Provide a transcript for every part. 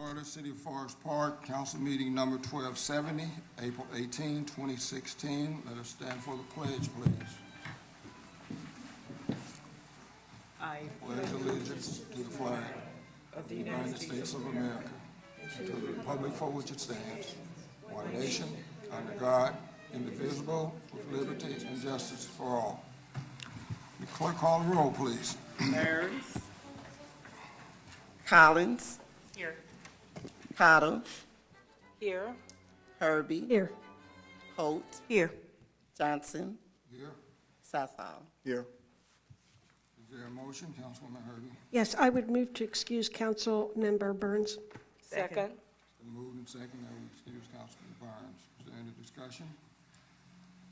order, City of Forest Park, council meeting number 1270, April 18, 2016. Let us stand for the pledge, please. I Pledge allegiance to the flag of the United States of America and to the republic for which it stands, one nation, under God, indivisible, with liberty and justice for all. The clerk call the roll, please. Burns. Collins, Here. Cottle, Here. Herbie, Here. Holt, Here. Johnson, Here. Southall. Here. Is there a motion, Councilwoman Herbie? Yes, I would move to excuse Council Member Burns. Second. It's been moved and second that we excuse Councilman Burns. Is there any discussion?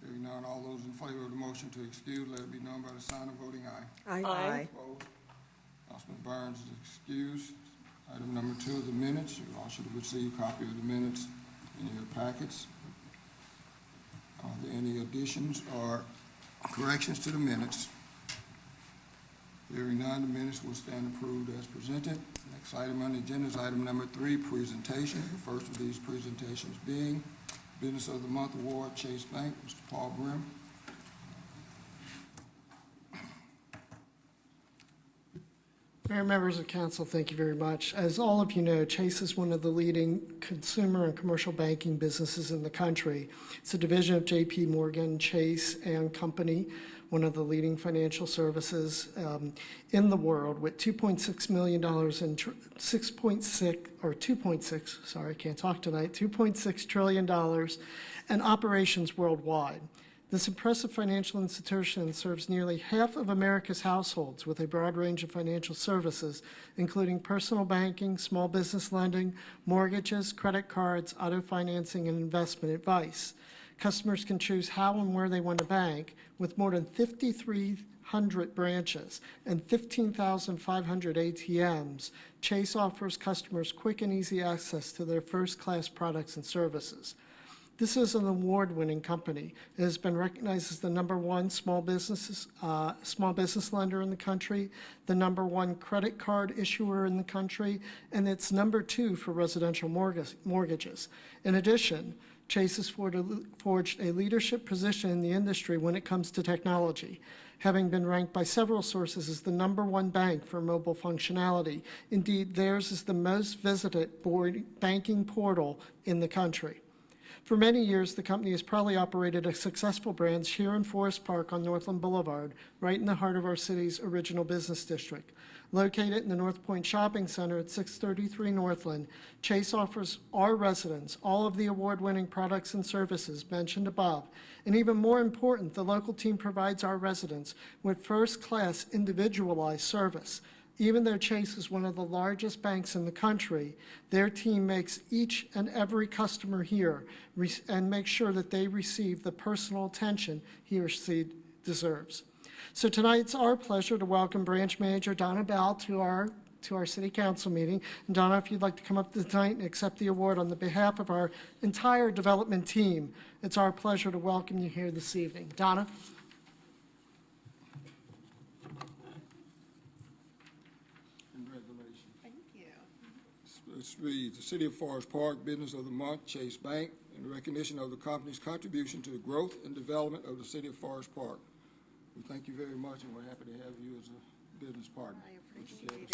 Hearing none, all those in favor of the motion to excuse, let it be known by the sign of voting aye. Aye. Opposed? Councilman Burns is excused. Item number 2 is the minutes. You all should have received a copy of the minutes in your packets. Are there any additions or corrections to the minutes? Hearing none, the minutes will stand approved as presented. Next item on the agenda is item number 3, presentation. The first of these presentations being Business of the Month Award, Chase Bank, Mr. Paul Brim. Mayor, members of council, thank you very much. As all of you know, Chase is one of the leading consumer and commercial banking businesses in the country. It's a division of J.P. Morgan Chase and Company, one of the leading financial services in the world, with $2.6 million in $2.6 trillion and operations worldwide. This impressive financial institution serves nearly half of America's households with a broad range of financial services, including personal banking, small business lending, mortgages, credit cards, auto financing, and investment advice. Customers can choose how and where they want to bank. With more than 5,300 branches and 15,500 ATMs, Chase offers customers quick and easy access to their first-class products and services. This is an award-winning company. It has been recognized as the #1 small business lender in the country, the #1 credit card issuer in the country, and it's #2 for residential mortgages. In addition, Chase has forged a leadership position in the industry when it comes to technology, having been ranked by several sources as the #1 bank for mobile functionality. Indeed, theirs is the most visited banking portal in the country. For many years, the company has proudly operated a successful branch here in Forest Park on Northland Boulevard, right in the heart of our city's original business district. Located in the North Point Shopping Center at 633 Northland, Chase offers our residents all of the award-winning products and services mentioned above. And even more important, the local team provides our residents with first-class individualized service. Even though Chase is one of the largest banks in the country, their team makes each and every customer here and makes sure that they receive the personal attention he or she deserves. So tonight it's our pleasure to welcome Branch Manager Donna Bell to our City Council meeting. And Donna, if you'd like to come up tonight and accept the award on the behalf of our entire development team, it's our pleasure to welcome you here this evening. Donna? Congratulations. Thank you. Let's read the City of Forest Park Business of the Month, Chase Bank, in recognition of the company's contribution to the growth and development of the City of Forest Park. We thank you very much, and we're happy to have you as a business partner. I appreciate it.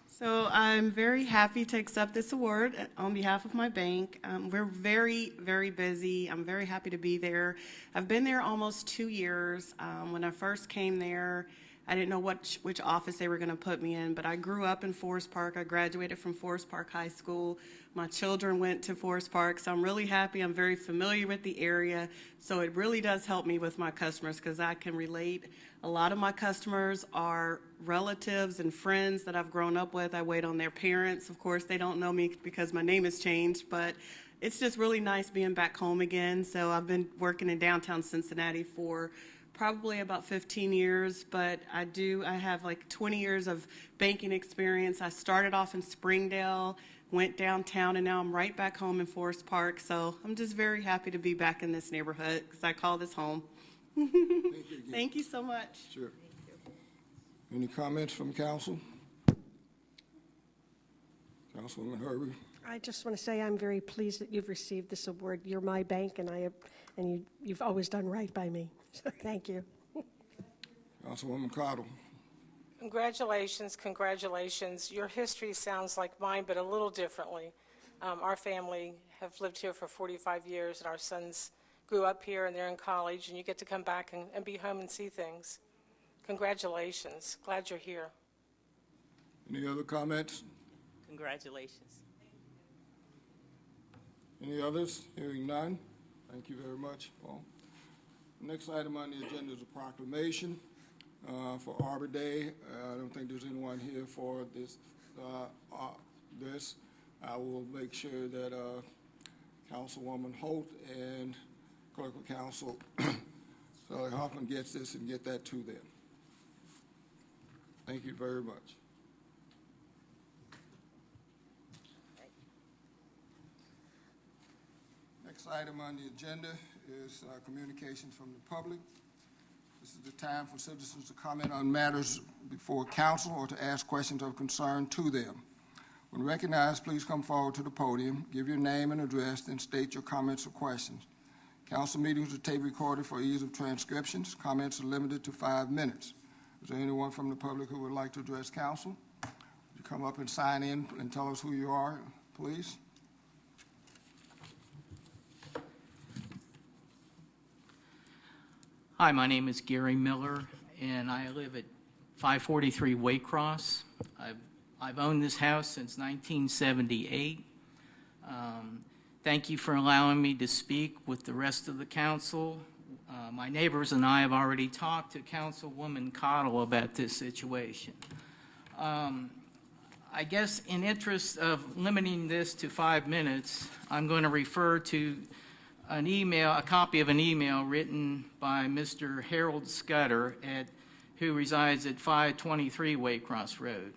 So I'm very happy to accept this award on behalf of my bank. We're very, very busy. I'm very happy to be there. I've been there almost 2 years. When I first came there, I didn't know which office they were going to put me in, but I grew up in Forest Park. I graduated from Forest Park High School. My children went to Forest Park, so I'm really happy. I'm very familiar with the area, so it really does help me with my customers because I can relate. A lot of my customers are relatives and friends that I've grown up with. I wait on their parents. Of course, they don't know me because my name has changed, but it's just really nice being back home again. So I've been working in downtown Cincinnati for probably about 15 years, but I have like 20 years of banking experience. I started off in Springdale, went downtown, and now I'm right back home in Forest Park. So I'm just very happy to be back in this neighborhood because I call this home. Thank you again. Thank you so much. Sure. Any comments from council? Councilwoman Herbie? I just want to say I'm very pleased that you've received this award. You're my bank, and you've always done right by me. So thank you. Councilwoman Cottle? Congratulations, congratulations. Your history sounds like mine, but a little differently. Our family have lived here for 45 years, and our sons grew up here, and they're in college, and you get to come back and be home and see things. Congratulations. Glad you're here. Any other comments? Congratulations. Any others? Hearing none. Thank you very much, Paul. Next item on the agenda is a proclamation for Arbor Day. I don't think there's anyone here for this. I will make sure that Councilwoman Holt and Clerk of Council Sally Hoffman gets this and get that to them. Thank you very much. Next item on the agenda is communications from the public. This is the time for citizens to comment on matters before council or to ask questions of concern to them. When recognized, please come forward to the podium, give your name and address, then state your comments or questions. Council meetings are tape recorded for ease of transcriptions. Comments are limited to 5 minutes. Is there anyone from the public who would like to address council? Would you come up and sign in and tell us who you are, please? Hi, my name is Gary Miller, and I live at 543 Waycross. I've owned this house since 1978. Thank you for allowing me to speak with the rest of the council. My neighbors and I have already talked to Councilwoman Cottle about this situation. I guess in interest of limiting this to 5 minutes, I'm going to refer to a copy of an email written by Mr. Harold Scudder, who resides at 523 Waycross Road.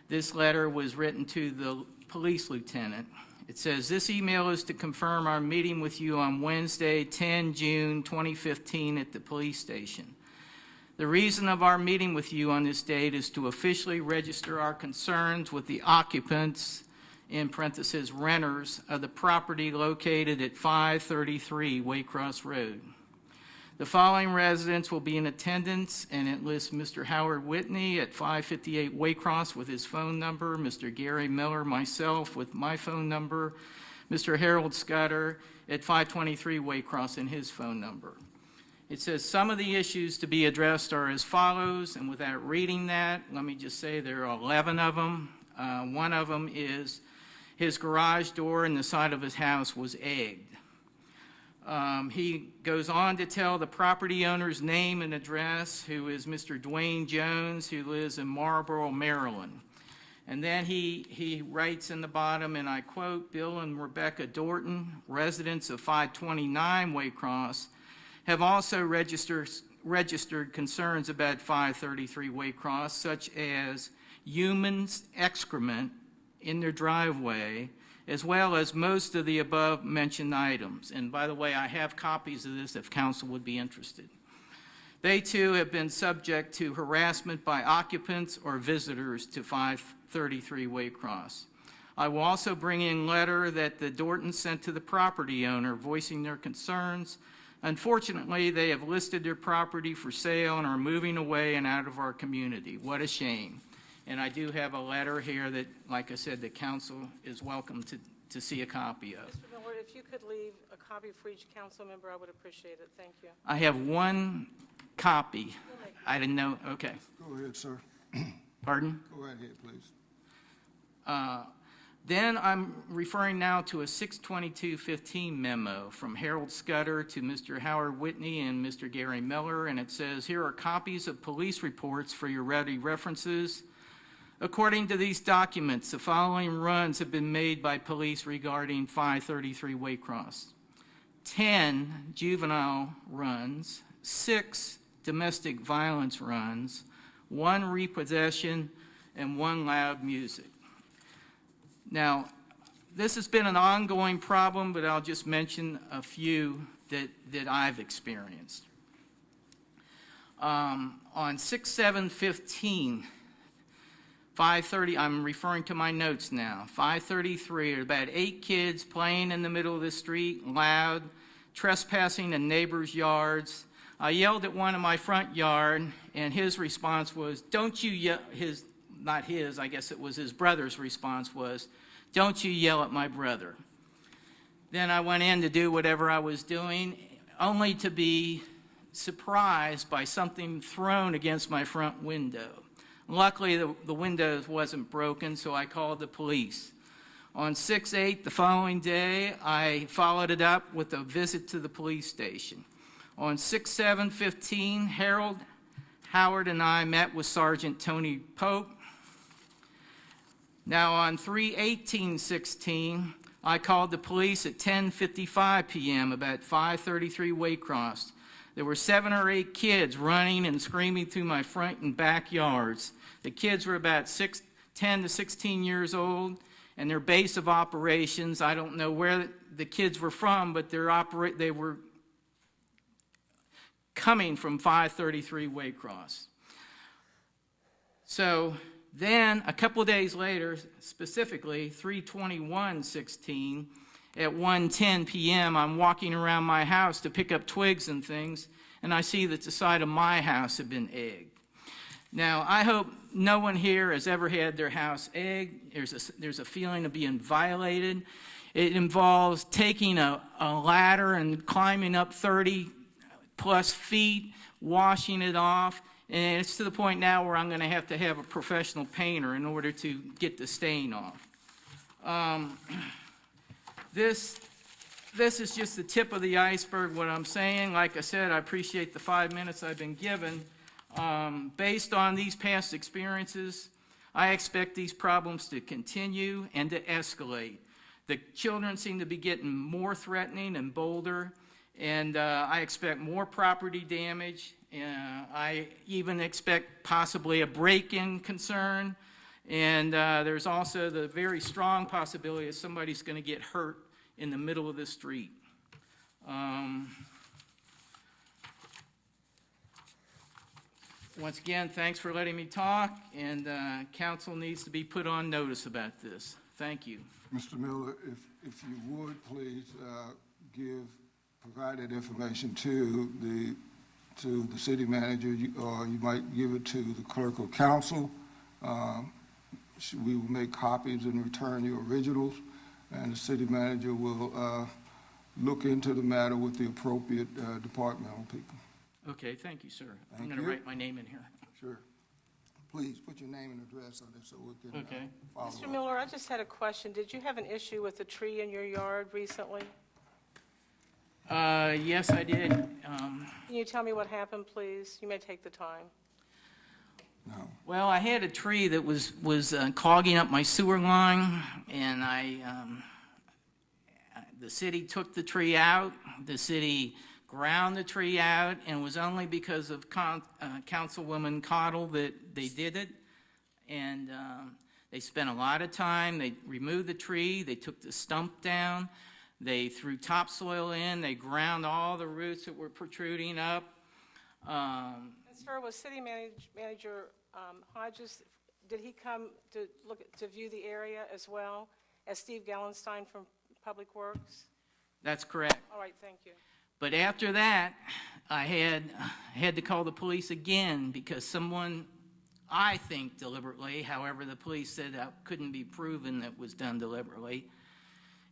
This letter was written to the police lieutenant. It says, "This email is to confirm our meeting with you on Wednesday, 10 June 2015 at the police station. The reason of our meeting with you on this date is to officially register our concerns with the occupants, in parentheses, renters, of the property located at 533 Waycross Road. The following residents will be in attendance, and it lists Mr. Howard Whitney at 558 Waycross with his phone number, Mr. Gary Miller, myself with my phone number, Mr. Harold Scudder at 523 Waycross and his phone number." It says some of the issues to be addressed are as follows, and without reading that, let me just say there are 11 of them. One of them is his garage door in the side of his house was egged. He goes on to tell the property owner's name and address, who is Mr. Dwayne Jones, who lives in Marlboro, Maryland. And then he writes in the bottom, and I quote, "Bill and Rebecca Dorton, residents of 529 Waycross, have also registered concerns about 533 Waycross, such as humans' excrement in their driveway, as well as most of the above-mentioned items." And by the way, I have copies of this if council would be interested. They, too, have been subject to harassment by occupants or visitors to 533 Waycross. I will also bring in a letter that the Dortons sent to the property owner voicing their concerns. Unfortunately, they have listed their property for sale and are moving away and out of our community. What a shame. And I do have a letter here that, like I said, the council is welcome to see a copy of. Mr. Miller, if you could leave a copy for each council member, I would appreciate it. Thank you. I have one copy. I didn't know, okay. Go ahead, sir. Pardon? Go right ahead, please. Then I'm referring now to a 6/22/15 memo from Harold Scudder to Mr. Howard Whitney and Mr. Gary Miller, and it says, "Here are copies of police reports for your ready references. According to these documents, the following runs have been made by police regarding 533 Waycross. 10 juvenile runs, 6 domestic violence runs, 1 repossession, and 1 loud music." Now, this has been an ongoing problem, but I'll just mention a few that I've experienced. On 6/7/15, 5:30, I'm referring to my notes now, 5:33, about 8 kids playing in the middle of the street, loud, trespassing in neighbors' yards. I yelled at one in my front yard, and his response was, don't you yell, not his, I guess it was his brother's response was, don't you yell at my brother. Then I went in to do whatever I was doing, only to be surprised by something thrown against my front window. Luckily, the window wasn't broken, so I called the police. On 6/8, the following day, I followed it up with a visit to the police station. On 6/7/15, Harold, Howard, and I met with Sergeant Tony Pope. Now, on 3/18/16, I called the police at 10:55 p.m., about 533 Waycross. There were 7 or 8 kids running and screaming through my front and backyards. The kids were about 10 to 16 years old, and their base of operations, I don't know where the kids were from, but they were coming from 533 Waycross. So then, a couple days later, specifically 3/21/16, at 1:10 p.m., I'm walking around my house to pick up twigs and things, and I see that the side of my house had been egged. Now, I hope no one here has ever had their house egged. There's a feeling of being violated. It involves taking a ladder and climbing up 30-plus feet, washing it off, and it's to the point now where I'm going to have a professional painter in order to get the stain off. This is just the tip of the iceberg, what I'm saying. Like I said, I appreciate the 5 minutes I've been given. Based on these past experiences, I expect these problems to continue and to escalate. The children seem to be getting more threatening and bolder, and I expect more property damage. I even expect possibly a break-in concern, and there's also the very strong possibility that somebody's going to get hurt in the middle of the street. Once again, thanks for letting me talk, and council needs to be put on notice about this. Thank you. Mr. Miller, if you would, please provide that information to the city manager, or you might give it to the clerk of council. We will make copies and return your originals, and the city manager will look into the matter with the appropriate departmental people. Okay, thank you, sir. I'm Thank going to you. write my name in here. Sure. Please put your name and address on it so we can Okay. follow Mr. up. Miller, I just had a question. Did you have an issue with a tree in your yard recently? Yes, I did. Can you tell me what happened, please? You may take the time. No. Well, I had a tree that was clogging up my sewer line, and the city took the tree out. The city ground the tree out, and it was only because of Councilwoman Cottle that they did it. And they spent a lot of time. They removed the tree. They took the stump down. They threw topsoil in. They ground all the roots that were protruding up. And sir, was City Manager Hodges, did he come to view the area as well as Steve Gallenstein from Public Works? That's correct. All right, thank you. But after that, I had to call the police again because someone, I think deliberately, however, the police said that couldn't be proven that was done deliberately.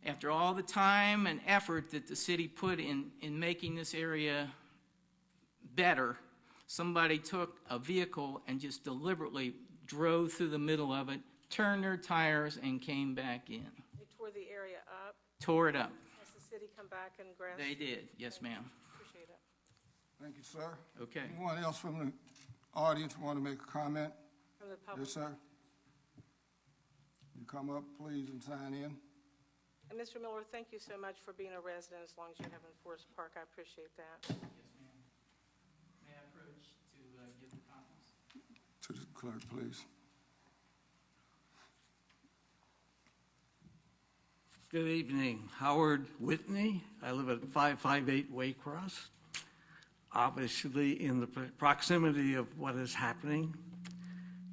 After all the time and effort that the city put in making this area better, somebody took a vehicle and just deliberately drove through the middle of it, turned their tires, and came back in. They tore the area up. Tore it up. Has the city come back and grass? They did. Yes, ma'am. Appreciate it. Thank you, sir. Okay. Anyone else from the audience want to make a comment? From the public. Yes, sir. You come up, please, and sign in. And Mr. Miller, thank you so much for being a resident as long as you have in Forest Park. I appreciate that. May I approach to give the copies? To the clerk, please. Good evening, Howard Whitney. I live at 558 Waycross. obviously in the proximity of what is happening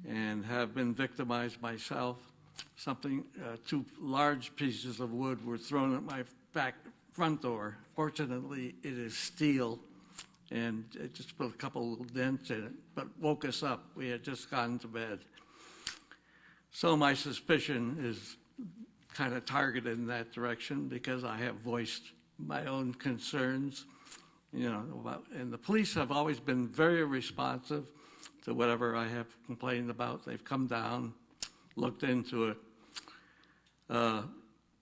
and have been victimized myself. Two large pieces of wood were thrown at my front door. Fortunately, it is steel, and it just put a couple little dents in it, but woke us up. We had just gone to bed. So my suspicion is kind of targeted in that direction because I have voiced my own concerns, and the police have always been very responsive to whatever I have complained about. They've come down, looked into it.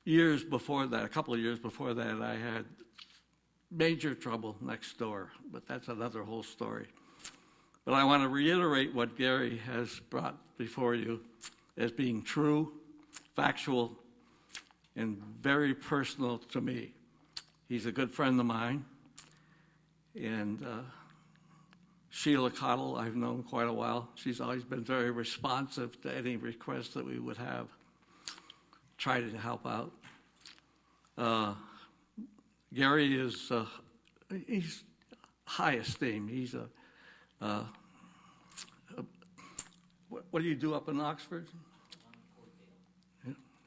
Years before that, a couple of years before that, I had major trouble next door, but that's another whole story. But I want to reiterate what Gary has brought before you as being true, factual, and very personal to me. He's a good friend of mine, and Sheila Cottle, I've known quite a while. She's always been very responsive to any requests that we would have. Try to help out. Gary is, he's high esteem. He's what do you do up in Oxford?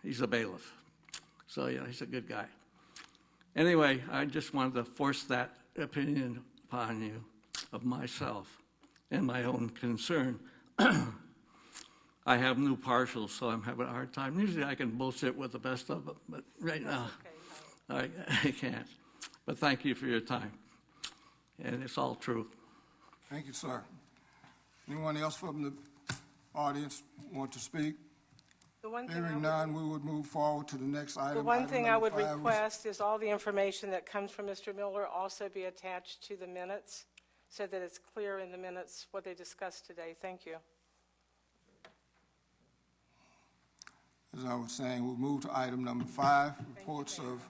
He's a bailiff. So, he's a good guy. Anyway, I just wanted to force that opinion upon you of myself and my own concern. I have new partials, so I'm having a hard time. Usually I can bullshit with the best of them, but right now I can't. But thank you for your time. And it's all true. Thank you, sir. Anyone else from the audience want to speak? The one thing Hearing none, we would move forward to the next item. The one Item thing I number would 5 was- request is all the information that comes from Mr. Miller also be attached to the minutes so that it's clear in the minutes what they discussed today. Thank you. As I was saying, we'll move to item number 5, reports of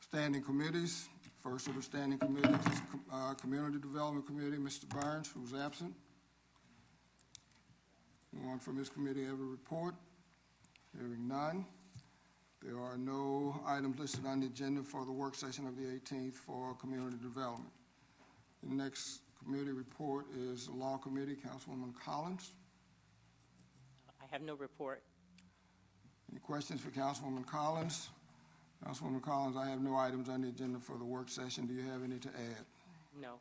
standing committees. First of the standing committees is Community Development Committee, Mr. Burns, who's absent. Anyone from this committee have a report? Hearing none. There are no items listed on the agenda for the work session of the 18th for Community Development. The next committee report is the Law Committee, Councilwoman Collins. I have no report. Any questions for Councilwoman Collins? Councilwoman Collins, I have no items on the agenda for the work session. Do you have any to add? No.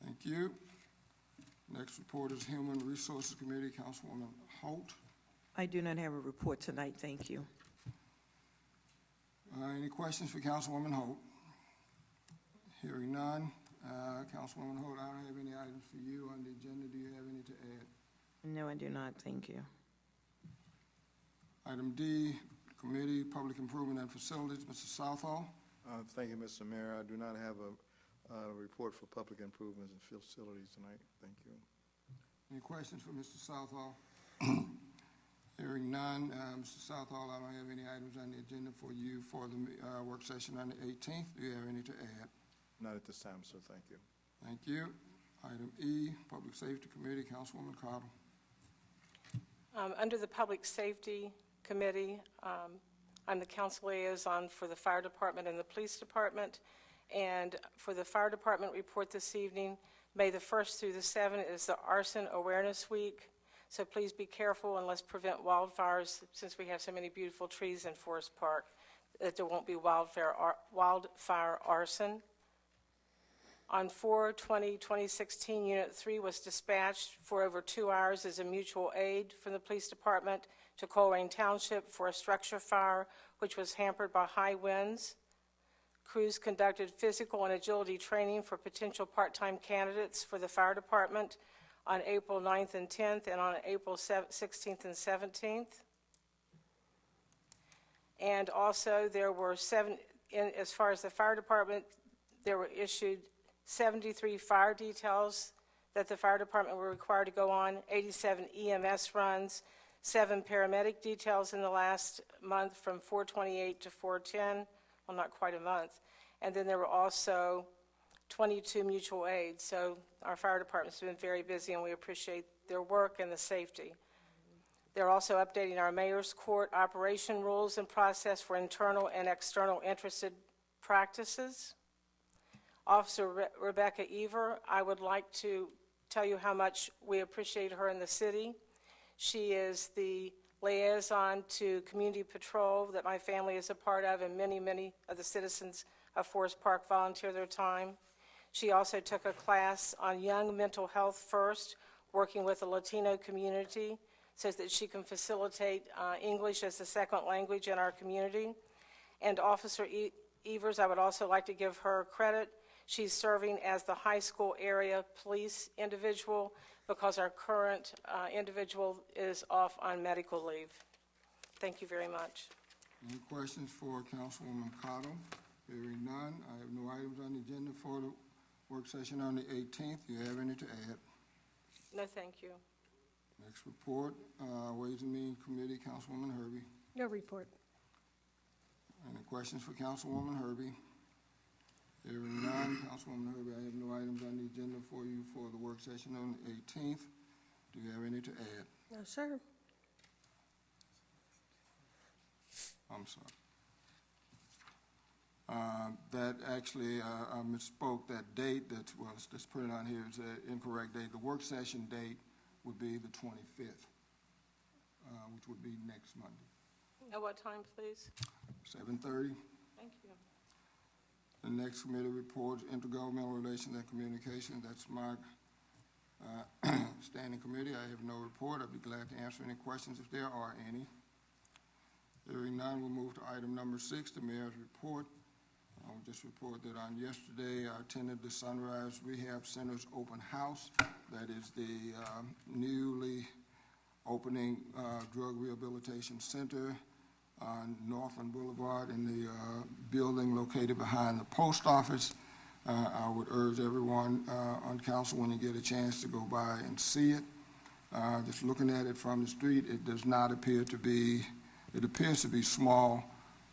Thank you. Next report is Human Resources Committee, Councilwoman Holt. I do not have a report tonight, thank you. Any questions for Councilwoman Holt? Hearing none. Councilwoman Holt, I don't have any items for you on the agenda. Do you have any to add? No, I do not, thank you. Item D, Committee, Public Improvement and Facilities, Mr. Southall. Thank you, Mr. Mayor. I do not have a report for public improvements and facilities tonight. Thank you. Any questions for Mr. Southall? Hearing none. Mr. Southall, I don't have any items on the agenda for you for the work session on the 18th. Do you have any to add? Not at this time, sir. Thank you. Thank you. Item E, Public Safety Committee, Councilwoman Cottle. Under the Public Safety Committee, I'm the council liaison for the Fire Department and the Police Department. And for the Fire Department report this evening, May the 1st through the 7th is the Arson Awareness Week. So please be careful and let's prevent wildfires, since we have so many beautiful trees in Forest Park, that there won't be wildfire arson. On 4/20/2016, Unit 3 was dispatched for over 2 hours as a mutual aid from the Police Department to Colerain Township for a structure fire, which was hampered by high winds. Crews conducted physical and agility training for potential part-time candidates for the fire department on April 9th and 10th and on April 16th and 17th. And also there were as far as the fire department, there were issued 73 fire details that the fire department were required to go on, 87 EMS runs, 7 paramedic details in the last month from 4/28 to 4/10, well, not quite a month. And then there were also 22 mutual aids. So our fire department's been very busy, and we appreciate their work and the safety. They're also updating our mayor's court operation rules and process for internal and external interested practices. Officer Rebecca Ever, I would like to tell you how much we appreciate her in the city. She is the liaison to community patrol that my family is a part of, and many, many of the citizens of Forest Park volunteer their time. She also took a class on Young Mental Health First, working with the Latino community, so that she can facilitate English as a second language in our community. And Officer Evers, I would also like to give her credit. She's serving as the high school area police individual because our current individual is off on medical leave. Thank you very much. Any questions for Councilwoman Cottle? Hearing none, I have no items on the agenda for the work session on the 18th. Do you have any to add? No, thank you. Next report, Ways and Means Committee, Councilwoman Herbie. No report. Any questions for Councilwoman Herbie? Hearing none, Councilwoman Herbie, I have no items on the agenda for you for the work session on the 18th. Do you have any to add? No, sir. I'm sorry. That actually, I misspoke. That date that's put it on here is an incorrect date. The work session date would be the 25th, which would be next Monday, At what time, please? 7:30. Thank you. The next committee report, Intergovernmental Relations and Communication. That's my standing committee. I have no report. I'd be glad to answer any questions if there are any. Hearing none, we'll move to item number 6, the mayor's report. I will just report that on yesterday, I attended the Sunrise Rehab Center's open house. That is the newly opening drug rehabilitation center on Northland Boulevard in the building located behind the post office. I would urge everyone on council, when you get a chance, to go by and see it. Just looking at it from the street, it does not appear to be, it appears to be small,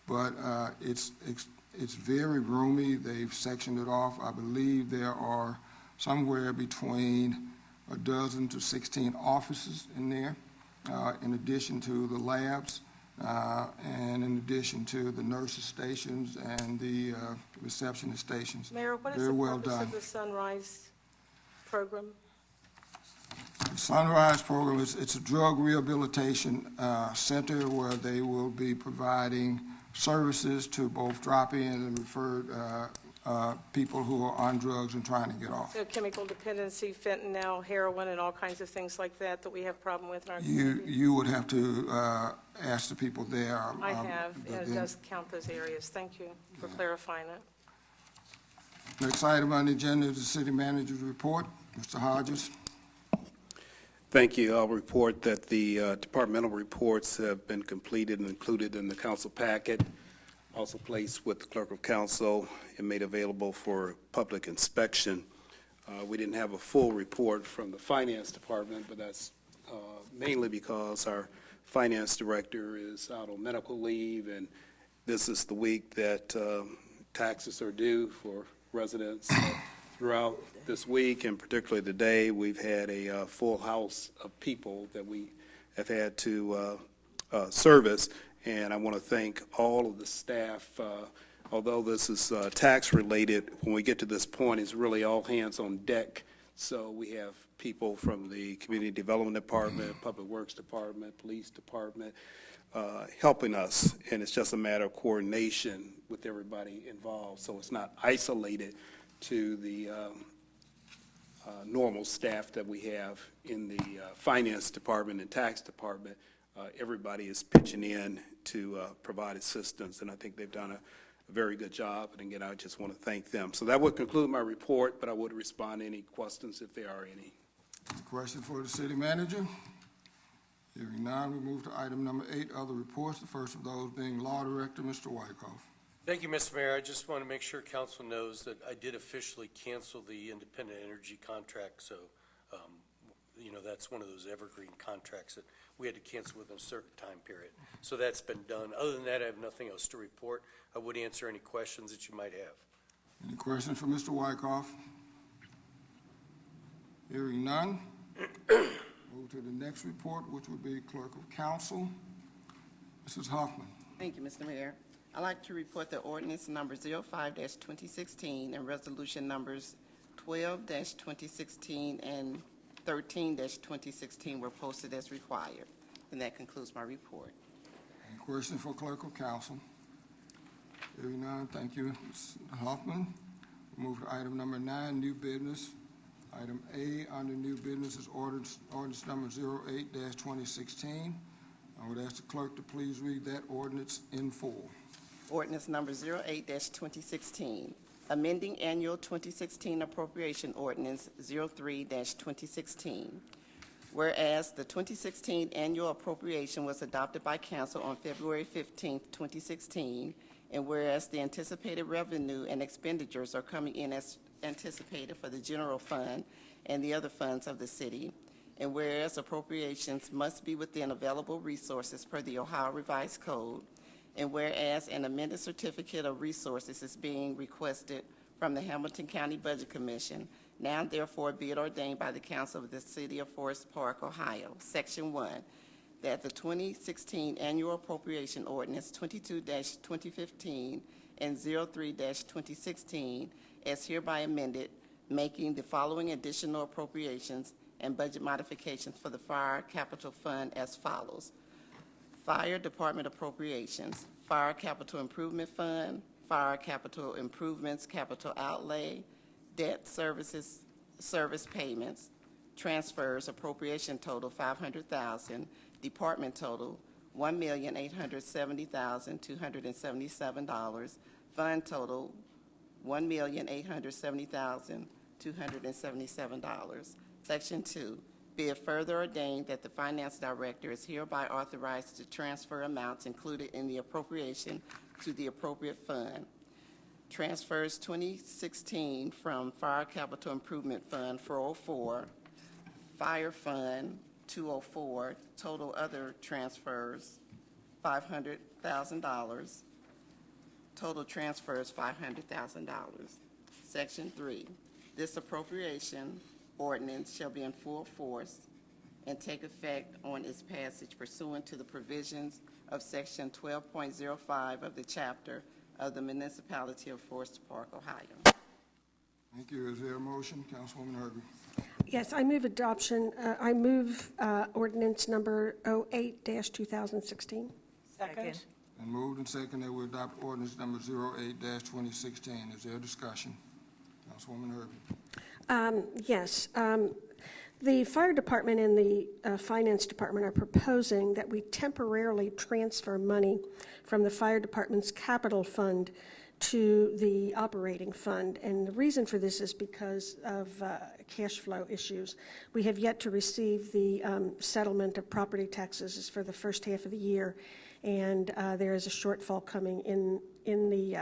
but it's very roomy. They've sectioned it off. I believe there are somewhere between a dozen to 16 offices in there, in addition to the labs, and in addition to the nurses' stations and the receptionist stations. Mayor, what is Very the well purpose done. of the Sunrise program? The Sunrise program it's a drug rehabilitation center where they will be providing services to both drop-in and referred people who are on drugs and trying to get off. So chemical dependency, fentanyl, heroin, and all kinds of things like that we have problem with in our community? You would have to ask the people there. I have, but and it then- does count those areas. Thank you for clarifying it. Next item on the agenda is the city manager's report. Mr. Hodges. Thank you. I'll report that the departmental reports have been completed and included in the council packet, also placed with the clerk of council and made available for public inspection. We didn't have a full report from the finance department, but that's mainly because our finance director is out on medical leave, and this is the week that taxes are due for residents throughout this week, and particularly today. We've had a full house of people that we have had to service, and I want to thank all of the staff. Although this is tax-related, when we get to this point, it's really all hands on deck. So we have people from the Community Development Department, Public Works Department, Police Department, helping us, and it's just a matter of coordination with everybody involved. So it's not isolated to the normal staff that we have in the finance department and tax department. Everybody is pitching in to provide assistance, and I think they've done a very good job. And again, I just want to thank them. So that would conclude my report, but I would respond to any questions if there are any. Question for the city manager? Hearing none, we move to item number 8, other reports. The first of those being Law Director, Mr. Wyckoff. Thank you, Mr. Mayor. I just want to make sure council knows that I did officially cancel the independent energy contract, so, that's one of those evergreen contracts that we had to cancel within a certain time period. So that's been done. Other than that, I have nothing else to report. I would answer any questions that you might have. Any questions for Mr. Wyckoff? Hearing none, move to the next report, which would be Clerk of Council, Mrs. Hoffman. Thank you, Mr. Mayor. I'd like to report that ordinance number 05-2016 and resolution numbers 12-2016 and 13-2016 were posted as required. And that concludes my report. Any questions for clerk or council? Hearing none, thank you, Ms. Hoffman. Move to item number 9, new business. Item A under new business is ordinance number 08-2016. I would ask the clerk to please read that ordinance in full. Ordinance number 08-2016, amending annual 2016 appropriation ordinance 03-2016. Whereas the 2016 annual appropriation was adopted by council on February 15, 2016, and whereas the anticipated revenue and expenditures are coming in as anticipated for the general fund and the other funds of the city, and whereas appropriations must be within available resources per the Ohio Revised Code, and whereas an amended certificate of resources is being requested from the Hamilton County Budget Commission, now therefore be it ordained by the Council of the City of Forest Park, Ohio, Section 1, that the 2016 Annual Appropriation Ordinance 22-2015 and 03-2016 as hereby amended, making the following additional appropriations and budget modifications for the Fire Capital Fund as follows. Fire Department appropriations, Fire Capital Improvement Fund, Fire Capital Improvements Capital Outlay, debt service payments, transfers appropriation total $500,000, department total $1,870,277, fund total $1,870,277. Section 2, be it further ordained that the finance director is hereby authorized to transfer amounts included in the appropriation to the appropriate fund. Transfers 2016 from Fire Capital Improvement Fund 404, Fire Fund 204, total other transfers $500,000, total transfers $500,000. Section 3, this appropriation ordinance shall be in full force and take effect on its passage pursuant to the provisions of Section 12.05 of the chapter of the Municipality of Forest Park, Ohio. Thank you. Is there a motion? Councilwoman Herbie. Yes, I move adoption, I move ordinance number 08-2016. Second. And moved and seconded that we adopt ordinance number 08-2016. Is there a discussion? Councilwoman Herbie. Yes. The fire department and the finance department are proposing that we temporarily transfer money from the fire department's capital fund to the operating fund. And the reason for this is because of cash flow issues. We have yet to receive the settlement of property taxes for the first half of the year, and there is a shortfall coming in the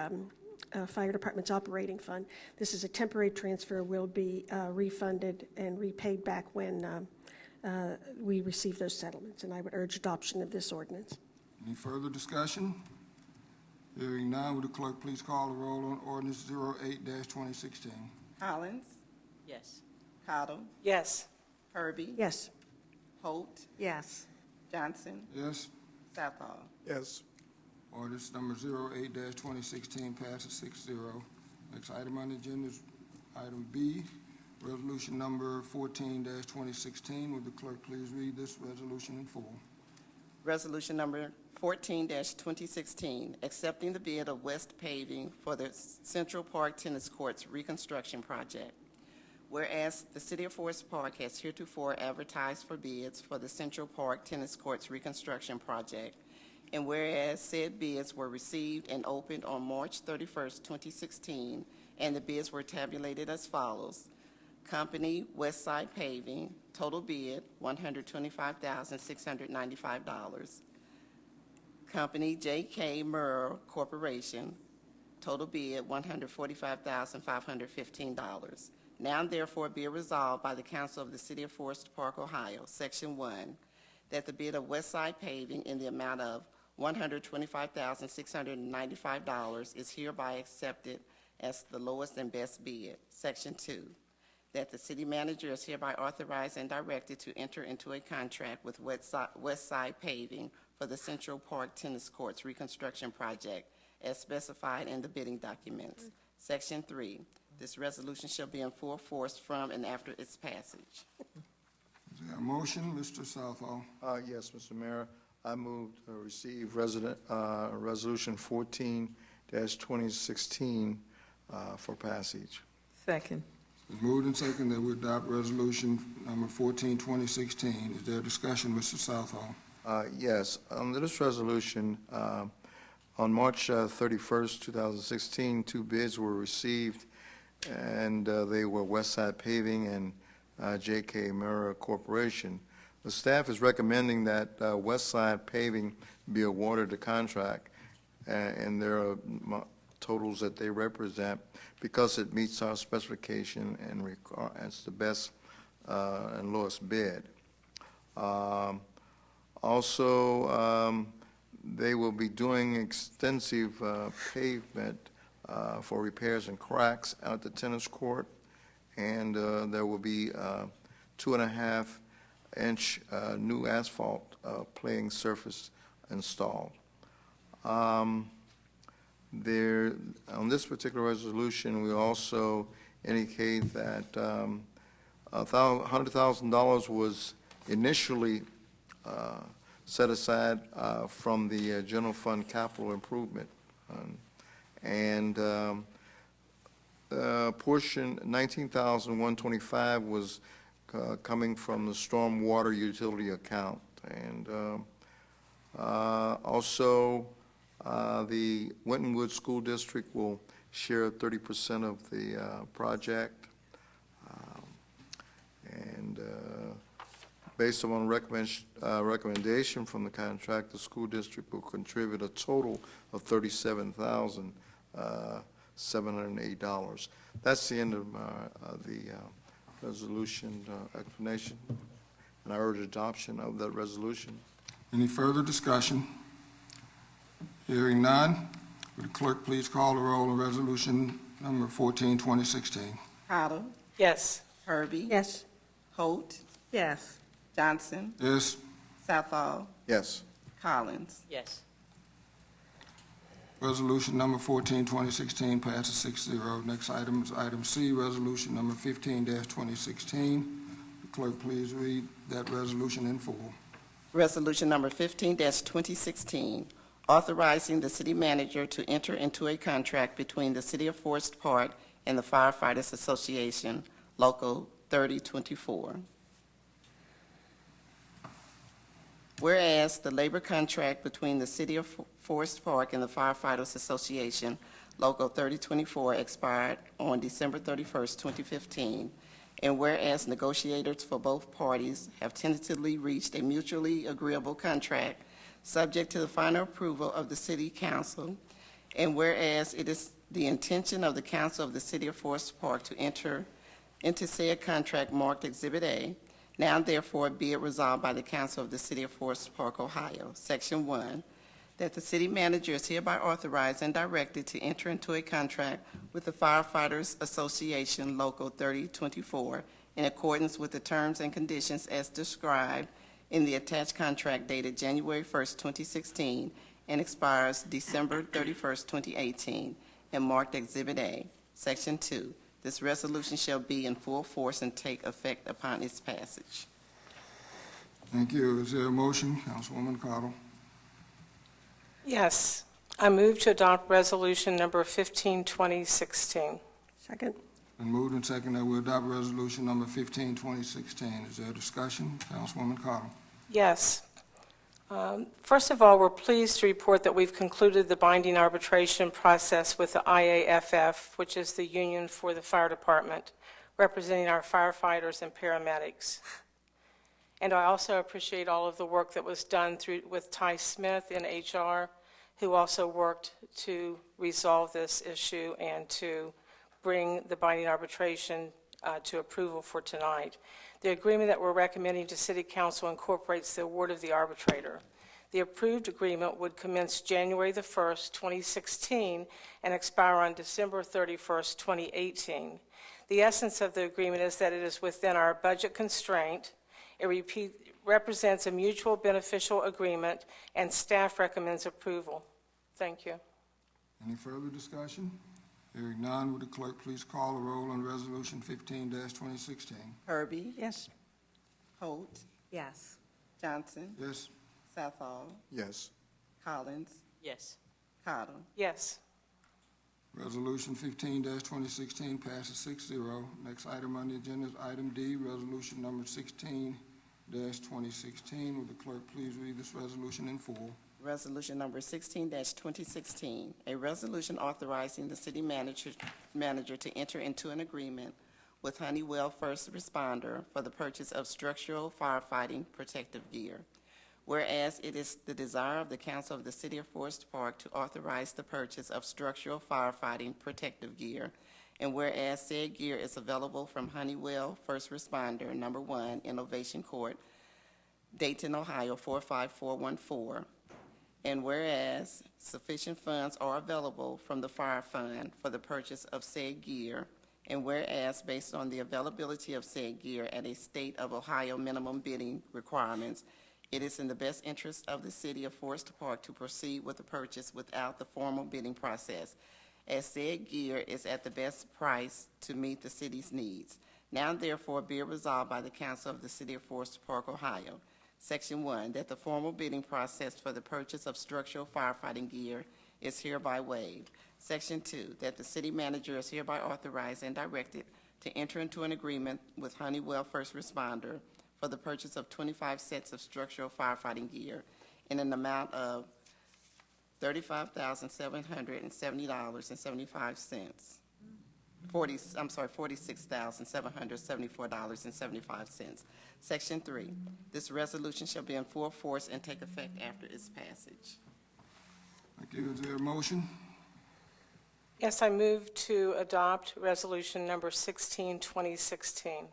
fire department's operating fund. This is a temporary transfer, will be refunded and repaid back when we receive those settlements, and I would urge adoption of this ordinance. Any further discussion? Hearing none, would the clerk please call the roll on ordinance 08-2016? Collins, Yes. Cottle, Yes. Herbie, Yes. Holt, Yes. Johnson, Yes. Southall. Yes. Ordinance number 08-2016 passes 6-0. Next item on the agenda is item B, resolution number 14-2016. Would the clerk please read this resolution in full? Resolution number 14-2016, accepting the bid of West Paving for the Central Park Tennis Courts reconstruction project. Whereas the City of Forest Park has heretofore advertised for bids for the Central Park Tennis Courts reconstruction project, and whereas said bids were received and opened on March 31st, 2016, and the bids were tabulated as follows. Company Westside Paving, total bid $125,695. Company J.K. Murr Corporation, total bid $145,515. Now therefore be resolved by the Council of the City of Forest Park, Ohio, Section 1, that the bid of Westside Paving in the amount of $125,695 is hereby accepted as the lowest and best bid. Section 2, that the city manager is hereby authorized and directed to enter into a contract with Westside Paving for the Central Park Tennis Courts reconstruction project as specified in the bidding documents. Section 3, this resolution shall be in full force from and after its passage. Is there a motion, Mr. Southall? Yes, Mr. Mayor, I move to receive Resolution 14-2016 for passage. Second. It's moved and seconded that we adopt resolution number 14, 2016. Is there a discussion, Mr. Southall? Yes, under this resolution, on March 31st, 2016, 2 bids were received, and they were Westside Paving and J.K. Murrah Corporation. The staff is recommending that Westside Paving be awarded the contract, and there are totals that they represent because it meets our specification and it's the best and lowest bid. Also, they will be doing extensive pavement for repairs and cracks out at the tennis court, and there will be 2.5-inch new asphalt playing surface installed. There, on this particular resolution, we also indicate that $100,000 was initially set aside from the general fund capital improvement, and portion $19,125 was coming from the stormwater utility account, and also the Winton Woods School District will share 30% of the project, and based on recommendation from the contract, the school district will contribute a total of $37,708. That's the end of the resolution explanation, and I urge adoption of that resolution. Any further discussion? Hearing none, would the clerk please call the roll on resolution number 14, 2016? Cottle, Yes. Herbie, Yes. Holt, Yes. Johnson, Yes. Southall, Yes. Collins. Yes. Resolution number 14, 2016 passes 6-0. Next item is item C, resolution number 15-2016. The clerk please read that resolution in full. Resolution number 15-2016, authorizing the city manager to enter into a contract between the City of Forest Park and the Firefighters Association, Local 3024. Whereas the labor contract between the City of Forest Park and the Firefighters Association, Local 3024, expired on December 31st, 2015, and whereas negotiators for both parties have tentatively reached a mutually agreeable contract subject to the final approval of the City Council, and whereas it is the intention of the Council of the City of Forest Park to enter into said contract marked Exhibit A, now therefore be it resolved by the Council of the City of Forest Park, Ohio, Section 1, that the city manager is hereby authorized and directed to enter into a contract with the Firefighters Association, Local 3024, in accordance with the terms and conditions as described in the attached contract dated January 1st, 2016, and expires December 31st, 2018, and marked Exhibit A. Section 2, this resolution shall be in full force and take effect upon its passage. Thank you. Is there a motion? Councilwoman Cottle. Yes. I move to adopt resolution number 15-2016. Second. Been moved and seconded that we adopt resolution number 15, 2016. Is there a discussion? Councilwoman Cottle. Yes. First of all, we're pleased to report that we've concluded the binding arbitration process with the IAFF, which is the union for the fire department, representing our firefighters and paramedics. And I also appreciate all of the work that was done with Ty Smith in HR, who also worked to resolve this issue and to bring the binding arbitration to approval for tonight. The agreement that we're recommending to City Council incorporates the award of the arbitrator. The approved agreement would commence January the 1st, 2016, and expire on December 31st, 2018. The essence of the agreement is that it is within our budget constraint. It represents a mutual beneficial agreement, and staff recommends approval. Thank you. Any further discussion? Hearing none, would the clerk please call the roll on Resolution 15-2016? Herbie, Yes. Holt, Yes. Johnson, Yes. Southall, Yes. Collins, Yes. Cottle. Yes. Resolution 15-2016 passes 6-0. Next item on the agenda is item D, Resolution number 16-2016. Would the clerk please read this resolution in full? Resolution number 16-2016, a resolution authorizing the city manager to enter into an agreement with Honeywell First Responder for the purchase of structural firefighting protective gear. Whereas it is the desire of the council of the city of Forest Park to authorize the purchase of structural firefighting protective gear, and whereas said gear is available from Honeywell First Responder, number 1, Innovation Court, Dayton, Ohio, 45414, and whereas sufficient funds are available from the fire fund for the purchase of said gear, and whereas based on the availability of said gear at a state of Ohio minimum bidding requirements, it is in the best interest of the city of Forest Park to proceed with the purchase without the formal bidding process, as said gear is at the best price to meet the city's needs. Now therefore be it resolved by the council of the city of Forest Park, Ohio. Section 1, that the formal bidding process for the purchase of structural firefighting gear is hereby waived. Section 2, that the city manager is hereby authorized and directed to enter into an agreement with Honeywell First Responder for the purchase of 25 sets of structural firefighting gear in an amount of $46,774.75. Section 3, this resolution shall be in full force and take effect after its passage. Thank you. Is there a motion? Yes, I move to adopt resolution number 16-2016.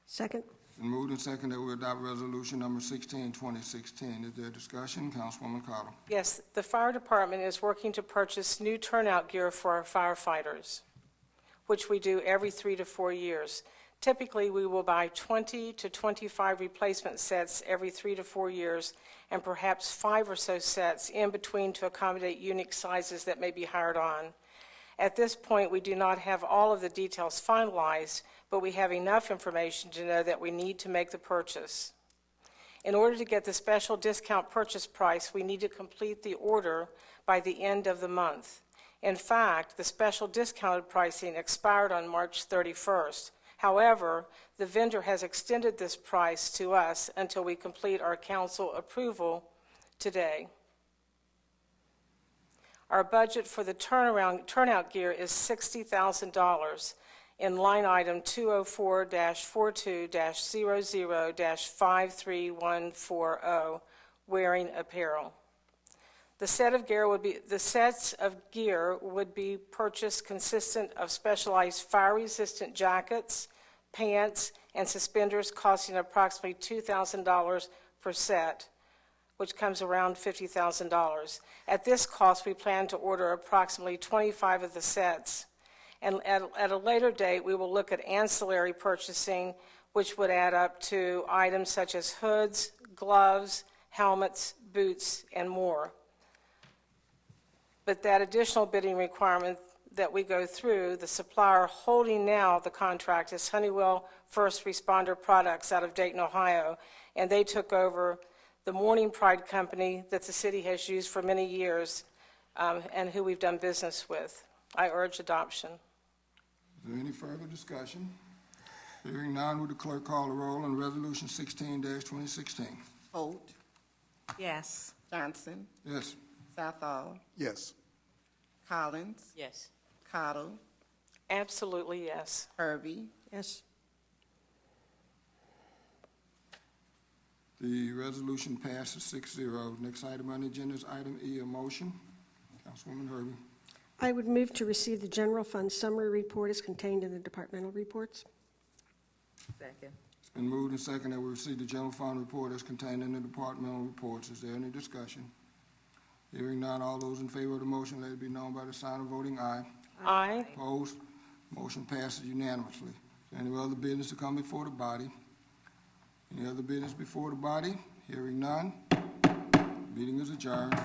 Second? It's been moved and seconded that we adopt resolution number 16-2016. Is there discussion? Councilwoman Cottle. Yes, the fire department is working to purchase new turnout gear for our firefighters, which we do every 3 to 4 years. Typically, we will buy 20 to 25 replacement sets every 3 to 4 years, and perhaps 5 or so sets in between to accommodate unique sizes that may be hired on. At this point, we do not have all of the details finalized, but we have enough information to know that we need to make the purchase. In order to get the special discount purchase price, we need to complete the order by the end of the month. In fact, the special discounted pricing expired on March 31st. However, the vendor has extended this price to us until we complete our council approval today. Our budget for the turnout gear is $60,000 in line item 204-42-00-53140, wearing apparel. The sets of gear would be purchased consistent of specialized fire-resistant jackets, pants, and suspenders costing approximately $2,000 per set, which comes around $50,000. At this cost, we plan to order approximately 25 of the sets. And at a later date, we will look at ancillary purchasing, which would add up to items such as hoods, gloves, helmets, boots, and more. But that additional bidding requirement that we go through, the supplier holding now the contract is Honeywell First Responder Products out of Dayton, Ohio, and they took over the Morning Pride company that the city has used for many years and who we've done business with. I urge adoption. Is there any further discussion? Hearing none, would the clerk call the roll on resolution 16-2016? Holt, Yes. Johnson, Yes. Southall, Yes. Collins, Yes. Cottle, Absolutely, yes. Herbie, Yes. The resolution passes 6-0. Next item on the agenda is item E, a motion. Councilwoman Herbie. I would move to receive the general fund summary report as contained in the departmental reports. Second. It's been moved and seconded that we receive the general fund report as contained in the departmental reports. Is there any discussion? Hearing none, all those in favor of the motion, let it be known by the sign of voting aye. Aye. Opposed? Motion passes unanimously. Is there any other business to come before the body? Any other business before the body? Hearing none. Meeting is adjourned.